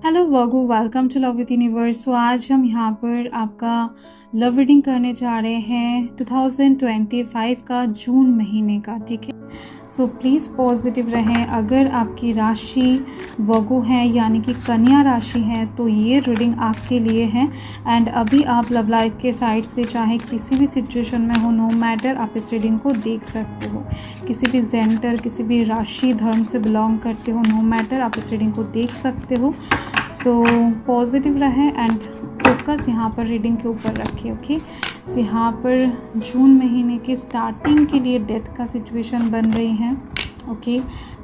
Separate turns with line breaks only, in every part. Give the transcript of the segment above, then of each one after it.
Hello Virgo, welcome to love with universe. So आज हम यहाँ पर आपका लव रीडिंग करने जा रहे हैं 2025 का जून महीने का। ठीक है, सो प्लीज़ पॉजिटिव रहें। अगर आपकी राशि वर्गो है यानी कि कन्या राशि है तो ये रीडिंग आपके लिए है। एंड अभी आप लव लाइफ के साइड से चाहे किसी भी सिचुएशन में हो, नो मैटर, आप इस रीडिंग को देख सकते हो। किसी भी जेंडर, किसी भी राशि धर्म से बिलोंग करते हो, नो मैटर, आप इस रीडिंग को देख सकते हो। सो पॉजिटिव रहें एंड फोकस यहाँ पर रीडिंग के ऊपर रखें। ओके, सो यहाँ पर जून महीने के स्टार्टिंग के लिए डेथ का सिचुएशन बन रही है। ओके,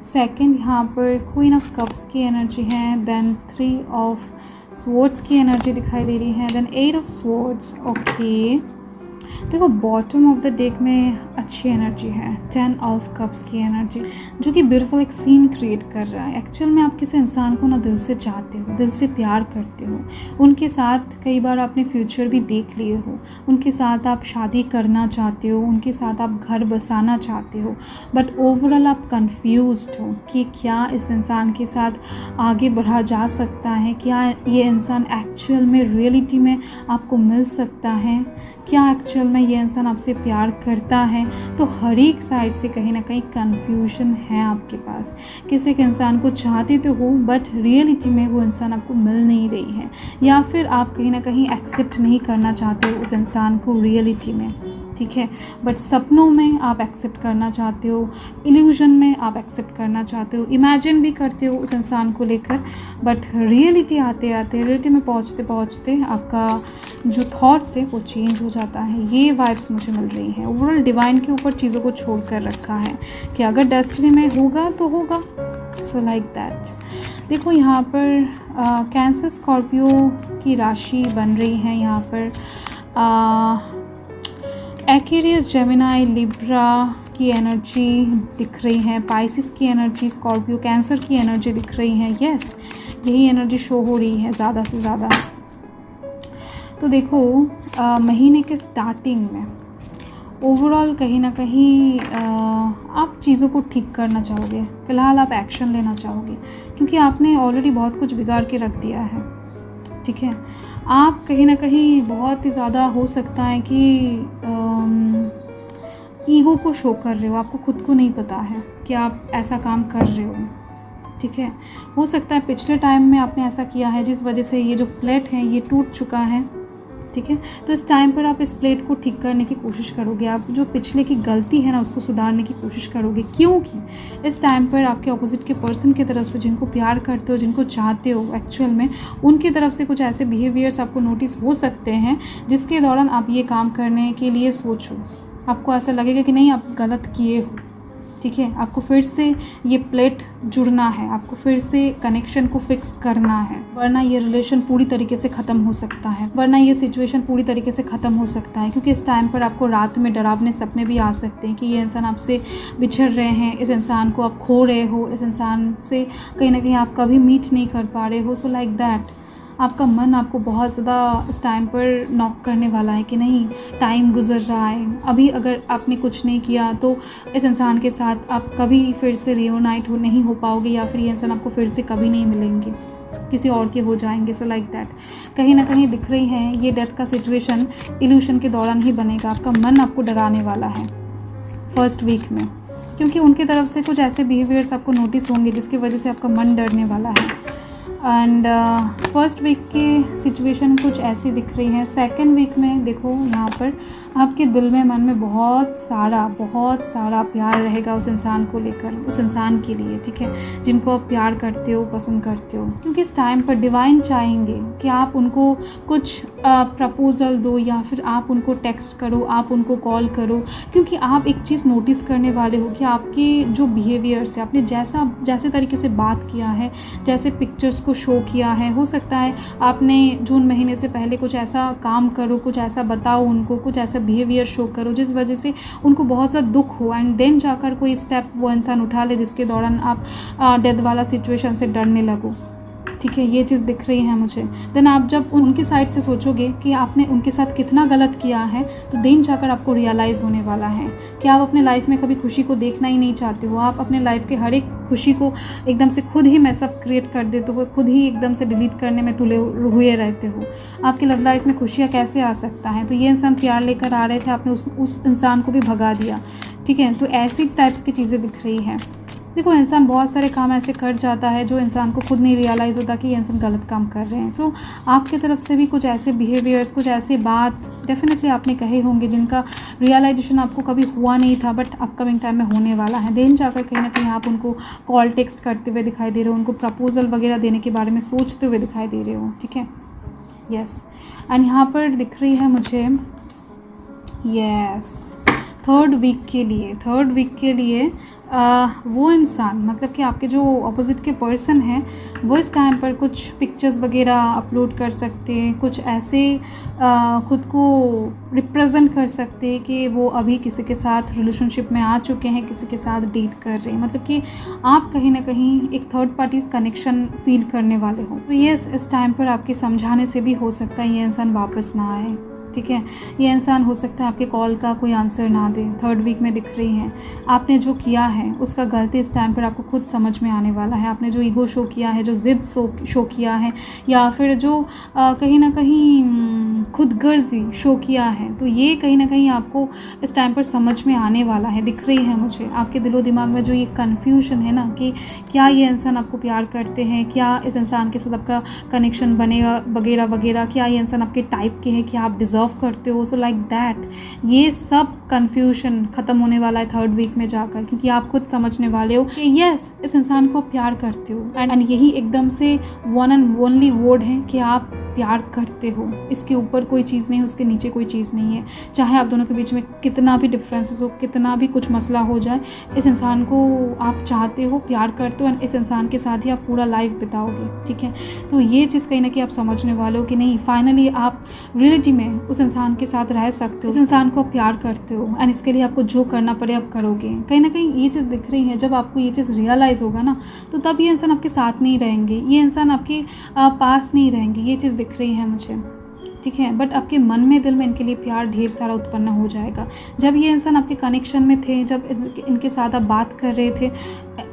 सेकंड यहाँ पर क्वीन ऑफ कप्स की एनर्जी है, देन 3 ऑफ स्वॉर्ड्स की एनर्जी दिखाई दे रही है, देन 8 ऑफ स्वॉर्ड्स। ओके, देखो बॉटम ऑफ द डेक में अच्छी एनर्जी है, 10 ऑफ कप्स की एनर्जी, जो कि ब्यूटीफुल एक सीन क्रिएट कर रहा है। एक्चुअल में आप किसी इंसान को ना दिल से चाहते हो, दिल से प्यार करते हो, उनके साथ कई बार आपने फ्यूचर भी देख लिए हो, उनके साथ आप शादी करना चाहते हो, उनके साथ आप घर बसाना चाहते हो, बट ओवरऑल आप कंफ्यूज्ड हो कि क्या इस इंसान के साथ आगे बढ़ा जा सकता है, क्या ये इंसान एक्चुअल में रियलिटी में आपको मिल सकता है, क्या एक्चुअल में ये इंसान आपसे प्यार करता है। तो हर एक साइड से कहीं ना कहीं कन्फ्यूजन है आपके पास। किसी एक इंसान को चाहते तो हो बट रियलिटी में वो इंसान आपको मिल नहीं रही है, या फिर आप कहीं ना कहीं एक्सेप्ट नहीं करना चाहते हो उस इंसान को रियलिटी में। ठीक है, बट सपनों में आप एक्सेप्ट करना चाहते हो, इल्यूजन में आप एक्सेप्ट करना चाहते हो, इमेजिन भी करते हो उस इंसान को लेकर, बट रियलिटी आते आते, रियलिटी में पहुँचते पहुँचते आपका जो थॉट्स है वो चेंज हो जाता है। ये वाइब्स मुझे मिल रही हैं। ओवरऑल डिवाइन के ऊपर चीज़ों को छोड़ कर रखा है कि अगर डेस्टिनी में होगा तो होगा। So like that. देखो यहाँ पर कैंसर स्कॉर्पियो की राशि बन रही है। यहाँ पर एक्वेरियस, जेमिनाई, लिब्रा की एनर्जी दिख रही है, पाइसिस की एनर्जी, स्कॉर्पियो, कैंसर की एनर्जी दिख रही है। यस, यही एनर्जी शो हो रही है ज़्यादा से ज़्यादा। तो देखो महीने के स्टार्टिंग में ओवरऑल कहीं ना कहीं आप चीज़ों को ठीक करना चाहोगे। फ़िलहाल आप एक्शन लेना चाहोगे क्योंकि आपने ऑलरेडी बहुत कुछ बिगाड़ के रख दिया है। ठीक है, आप कहीं ना कहीं बहुत ही ज़्यादा हो सकता है कि ईगो को शो कर रहे हो, आपको खुद को नहीं पता है कि आप ऐसा काम कर रहे हो। ठीक है, हो सकता है पिछले टाइम में आपने ऐसा किया है जिस वजह से ये जो प्लेट है ये टूट चुका है। ठीक है, तो इस टाइम पर आप इस प्लेट को ठीक करने की कोशिश करोगे, आप जो पिछले की गलती है ना उसको सुधारने की कोशिश करोगे, क्योंकि इस टाइम पर आपके ऑपोजिट के पर्सन की तरफ से, जिनको प्यार करते हो, जिनको चाहते हो एक्चुअल में, उनकी तरफ से कुछ ऐसे बिहेवियर्स आपको नोटिस हो सकते हैं जिसके दौरान आप ये काम करने के लिए सोचो। आपको ऐसा लगेगा कि नहीं, आप गलत किए हो। ठीक है, आपको फिर से ये प्लेट जुड़ना है, आपको फिर से कनेक्शन को फिक्स करना है, वरना ये रिलेशन पूरी तरीके से ख़त्म हो सकता है, वरना ये सिचुएशन पूरी तरीके से ख़त्म हो सकता है। क्योंकि इस टाइम पर आपको रात में डरावने सपने भी आ सकते हैं कि ये इंसान आपसे बिछड़ रहे हैं, इस इंसान को आप खो रहे हो, इस इंसान से कहीं ना कहीं आप कभी मीट नहीं कर पा रहे हो। सो लाइक दैट आपका मन आपको बहुत ज़्यादा इस टाइम पर नॉक करने वाला है कि नहीं, टाइम गुजर रहा है, अभी अगर आपने कुछ नहीं किया तो इस इंसान के साथ आप कभी फिर से रियूनाइट नहीं हो पाओगे, या फिर ये इंसान आपको फिर से कभी नहीं मिलेंगे, किसी और के हो जाएंगे। सो लाइक दैट कहीं ना कहीं दिख रही है ये डेथ का सिचुएशन इल्यूशन के दौरान ही बनेगा। आपका मन आपको डराने वाला है फर्स्ट वीक में, क्योंकि उनकी तरफ से कुछ ऐसे बिहेवियर्स आपको नोटिस होंगे जिसकी वजह से आपका मन डरने वाला है। एंड फर्स्ट वीक की सिचुएशन कुछ ऐसी दिख रही है। सेकंड वीक में देखो यहाँ पर आपके दिल में, मन में बहुत सारा प्यार रहेगा उस इंसान को लेकर, उस इंसान के लिए। ठीक है, जिनको आप प्यार करते हो, पसंद करते हो, क्योंकि इस टाइम पर डिवाइन चाहेंगे कि आप उनको कुछ प्रपोजल दो, या फिर आप उनको टेक्स्ट करो, आप उनको कॉल करो, क्योंकि आप एक चीज़ नोटिस करने वाले हो कि आपके जो बिहेवियर्स है, आपने जैसे तरीके से बात किया है, जैसे पिक्चर्स को शो किया है, हो सकता है आपने जून महीने से पहले कुछ ऐसा काम करो, कुछ ऐसा बताओ उनको, कुछ ऐसा बिहेवियर शो करो जिस वजह से उनको बहुत ज़्यादा दुख हो, एंड देन जाकर कोई स्टेप वो इंसान उठा ले जिसके दौरान आप डेथ वाला सिचुएशन से डरने लगो। ठीक है, ये चीज़ दिख रही है मुझे। देन आप जब उनकी साइड से सोचोगे कि आपने उनके साथ कितना गलत किया है, तो देन जाकर आपको रियलाइज़ होने वाला है कि आप अपने लाइफ में कभी खुशी को देखना ही नहीं चाहते हो। आप अपने लाइफ के हर एक खुशी को एकदम से खुद ही मैसअप क्रिएट कर देते हो, खुद ही एकदम से डिलीट करने में तुले हुए रहते हो। आपकी लव लाइफ में खुशियाँ कैसे आ सकता है? तो ये इंसान प्यार लेकर आ रहे थे, आपने उस इंसान को भी भगा दिया, ठीक है। तो ऐसी टाइप्स की चीज़ें दिख रही हैं। देखो, इंसान बहुत सारे काम ऐसे कर जाता है जो इंसान को खुद नहीं रियलाइज़ होता कि ये इंसान गलत काम कर रहे हैं। सो आपकी तरफ से भी कुछ ऐसे बिहेवियर्स, कुछ ऐसे बात डेफिनेटली आपने कहे होंगे जिनका रियलाइजेशन आपको कभी हुआ नहीं था, बट अपकमिंग टाइम में होने वाला है। देन जाकर कहीं ना कहीं आप उनको कॉल टेक्स्ट करते हुए दिखाई दे रहे हो, उनको प्रपोजल वगैरह देने के बारे में सोचते हुए दिखाई दे रहे हो, ठीक है। यस, एंड यहाँ पर दिख रही है मुझे थर्ड वीक के लिए वो इंसान, मतलब कि आपके जो अपोजिट के पर्सन हैं, वो इस टाइम पर कुछ पिक्चर्स वगैरह अपलोड कर सकते हैं, कुछ ऐसे खुद को रिप्रेजेंट कर सकते हैं कि वो अभी किसी के साथ रिलेशनशिप में आ चुके हैं, किसी के साथ डेट कर रहे हैं, मतलब कि आप कहीं ना कहीं एक थर्ड पार्टी कनेक्शन फील करने वाले हो। तो ये इस टाइम पर आपके समझाने से भी हो सकता है ये इंसान वापस ना आए, ठीक है। ये इंसान हो सकता है आपके कॉल का कोई आंसर ना दे। थर्ड वीक में दिख रही हैं, आपने जो किया है उसका गलती इस टाइम पर आपको खुद समझ में आने वाला है। आपने जो ईगो शो किया है, जो ज़िद शो किया है, या फिर जो कहीं ना कहीं खुद गर्जी शो किया है, तो ये कहीं ना कहीं आपको इस टाइम पर समझ में आने वाला है। दिख रही है मुझे आपके दिलो दिमाग में जो ये कन्फ्यूजन है ना कि क्या ये इंसान आपको प्यार करते हैं, क्या इस इंसान के साथ आपका कनेक्शन बनेगा वगैरह वगैरह, क्या ये इंसान आपके टाइप के हैं, क्या आप डिज़र्व करते हो। सो लाइक दैट ये सब कन्फ्यूजन ख़त्म होने वाला है थर्ड वीक में जाकर, क्योंकि आप खुद समझने वाले हो कि यस, इस इंसान को प्यार करते हो, एंड यही एकदम से वन एंड ओनली वर्ड है कि आप प्यार करते हो। इसके ऊपर कोई चीज़ नहीं, उसके नीचे कोई चीज़ नहीं है। चाहे आप दोनों के बीच में कितना भी डिफरेंसेस हो, कितना भी कुछ मसला हो जाए, इस इंसान को आप चाहते हो, प्यार करते हो, एंड इस इंसान के साथ ही आप पूरा लाइफ बिताओगे, ठीक है। तो ये चीज़ कहीं ना कहीं आप समझने वाले हो कि नहीं, फाइनली आप रियलिटी में उस इंसान के साथ रह सकते हो, इस इंसान को आप प्यार करते हो, एंड इसके लिए आपको जो करना पड़े आप करोगे। कहीं ना कहीं ये चीज़ दिख रही है। जब आपको ये चीज़ रियलाइज़ होगा ना, तो तब ये इंसान आपके साथ नहीं रहेंगे, ये इंसान आपके पास नहीं रहेंगे। ये चीज़ दिख रही है मुझे, ठीक है। बट आपके मन में, दिल में इनके लिए प्यार ढेर सारा उत्पन्न हो जाएगा। जब ये इंसान आपके कनेक्शन में थे, जब इनके साथ आप बात कर रहे थे,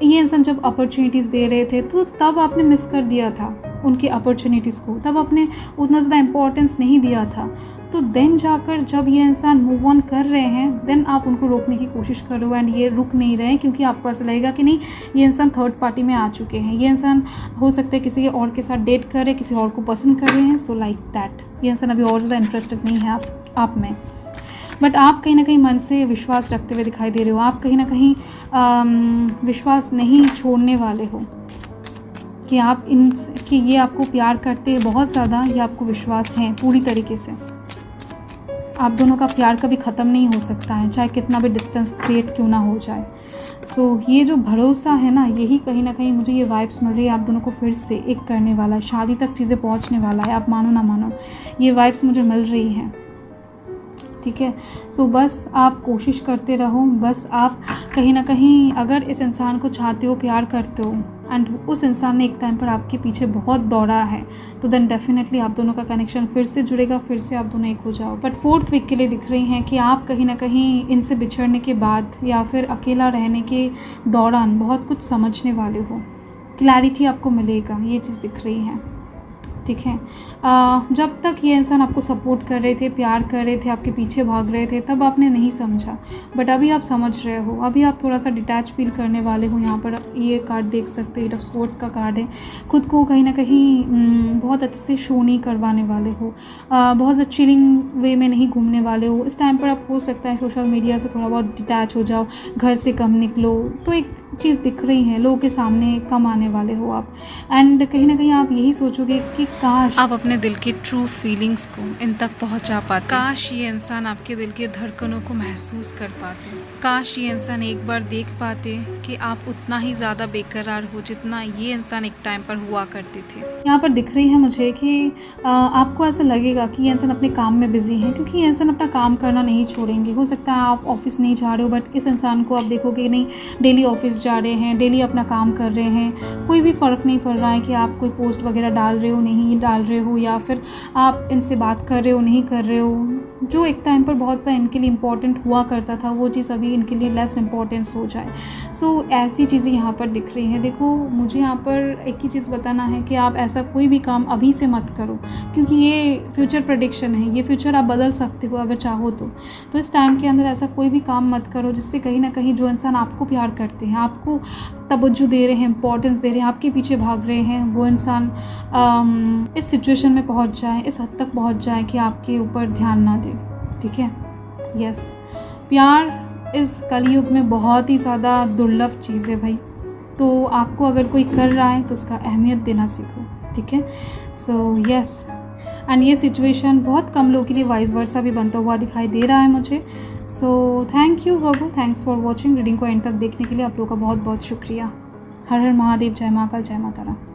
ये इंसान जब अपॉर्चुनिटीज़ दे रहे थे, तो तब आपने मिस कर दिया था उनकी अपॉर्चुनिटीज़ को, तब आपने उतना ज़्यादा इम्पोर्टेंस नहीं दिया था। तो देन जाकर जब ये इंसान मूव ऑन कर रहे हैं, देन आप उनको रोकने की कोशिश कर रहे हो, एंड ये रुक नहीं रहे हैं, क्योंकि आपको ऐसा लगेगा कि नहीं, ये इंसान थर्ड पार्टी में आ चुके हैं, ये इंसान हो सकता है किसी और के साथ डेट कर रहे हैं, किसी और को पसंद कर रहे हैं। सो लाइक दैट ये इंसान अभी और ज़्यादा इंटरेस्टेड नहीं है आप में। बट आप कहीं ना कहीं मन से विश्वास रखते हुए दिखाई दे रहे हो। आप कहीं ना कहीं विश्वास नहीं छोड़ने वाले हो कि आप कि ये आपको प्यार करते हैं बहुत ज़्यादा, ये आपको विश्वास है पूरी तरीके से। आप दोनों का प्यार कभी ख़त्म नहीं हो सकता है, चाहे कितना भी डिस्टेंस क्रिएट क्यों ना हो जाए। सो ये जो भरोसा है ना, यही कहीं ना कहीं मुझे ये वाइब्स मिल रही है, आप दोनों को फिर से एक करने वाला है, शादी तक चीज़ें पहुंचने वाला है। आप मानो ना मानो, ये वाइब्स मुझे मिल रही हैं, ठीक है। सो बस आप कोशिश करते रहो। बस आप कहीं ना कहीं अगर इस इंसान को चाहते हो, प्यार करते हो, एंड उस इंसान ने एक टाइम पर आपके पीछे बहुत दौड़ा है, तो देन डेफिनेटली आप दोनों का कनेक्शन फिर से जुड़ेगा, फिर से आप दोनों एक हो जाओ। बट फोर्थ वीक के लिए दिख रही हैं कि आप कहीं ना कहीं इनसे बिछड़ने के बाद या फिर अकेला रहने के दौरान बहुत कुछ समझने वाले हो, क्लैरिटी आपको मिलेगा, ये चीज़ दिख रही है, ठीक है। जब तक ये इंसान आपको सपोर्ट कर रहे थे, प्यार कर रहे थे, आपके पीछे भाग रहे थे, तब आपने नहीं समझा, बट अभी आप समझ रहे हो। अभी आप थोड़ा सा डिटैच फील करने वाले हो। यहाँ पर ये कार्ड देख सकते हो, 8 ऑफ स्वॉर्ड्स का कार्ड है। खुद को कहीं ना कहीं बहुत अच्छे से शो नहीं करवाने वाले हो, बहुत ज़्यादा चिलिंग वे में नहीं घूमने वाले हो। इस टाइम पर आप हो सकता है सोशल मीडिया से थोड़ा बहुत डिटैच हो जाओ, घर से कम निकलो, तो एक चीज़ दिख रही है, लोगों के सामने कम आने वाले हो आप, एंड कहीं ना कहीं आप यही सोचोगे कि काश
आप अपने दिल की ट्रू फीलिंग्स को इन तक पहुंचा पाते, काश ये इंसान आपके दिल के धड़कनों को महसूस कर पाते, काश ये इंसान एक बार देख पाते कि आप उतना ही ज़्यादा बेकरार हो जितना ये इंसान एक टाइम पर हुआ करते थे।
यहाँ पर दिख रही है मुझे कि आपको ऐसा लगेगा कि ये इंसान अपने काम में बिजी है, क्योंकि ये इंसान अपना काम करना नहीं छोड़ेंगे। हो सकता है आप ऑफिस नहीं जा रहे हो, बट इस इंसान को आप देखोगे नहीं, डेली ऑफिस जा रहे हैं, डेली अपना काम कर रहे हैं, कोई भी फ़र्क नहीं पड़ रहा है कि आप कोई पोस्ट वगैरह डाल रहे हो, नहीं डाल रहे हो, या फिर आप इनसे बात कर रहे हो, नहीं कर रहे हो। जो एक टाइम पर बहुत ज़्यादा इनके लिए इम्पोर्टेंट हुआ करता था वो चीज़ अभी इनके लिए लेस इम्पोर्टेंस हो जाए। सो ऐसी चीज़ें यहाँ पर दिख रही हैं। देखो, मुझे यहाँ पर एक ही चीज़ बताना है कि आप ऐसा कोई भी काम अभी से मत करो, क्योंकि ये फ्यूचर प्रेडिक्शन है, ये फ्यूचर आप बदल सकते हो अगर चाहो तो इस टाइम के अंदर ऐसा कोई भी काम मत करो जिससे कहीं ना कहीं जो इंसान आपको प्यार करते हैं, आपको तवज्जो दे रहे हैं, इंपॉर्टेंस दे रहे हैं, आपके पीछे भाग रहे हैं, वो इंसान इस सिचुएशन में पहुंच जाए, इस हद तक पहुंच जाए कि आपके ऊपर ध्यान ना दे। ठीक है? यस, प्यार इस कलयुग में बहुत ही ज़्यादा दुर्लभ चीज़ है भाई। तो आपको अगर कोई कर रहा है तो उसका अहमियत देना सीखो। ठीक है? सो यस, एंड ये सिचुएशन बहुत कम लोगों के लिए वाइस वर्सा भी बनता हुआ दिखाई दे रहा है मुझे। So thank you Virgo, thanks for watching. Reading को एंड तक देखने के लिए आप लोगों का बहुत बहुत शुक्रिया। हर हर महादेव, जय महाकाल, जय माता रानी।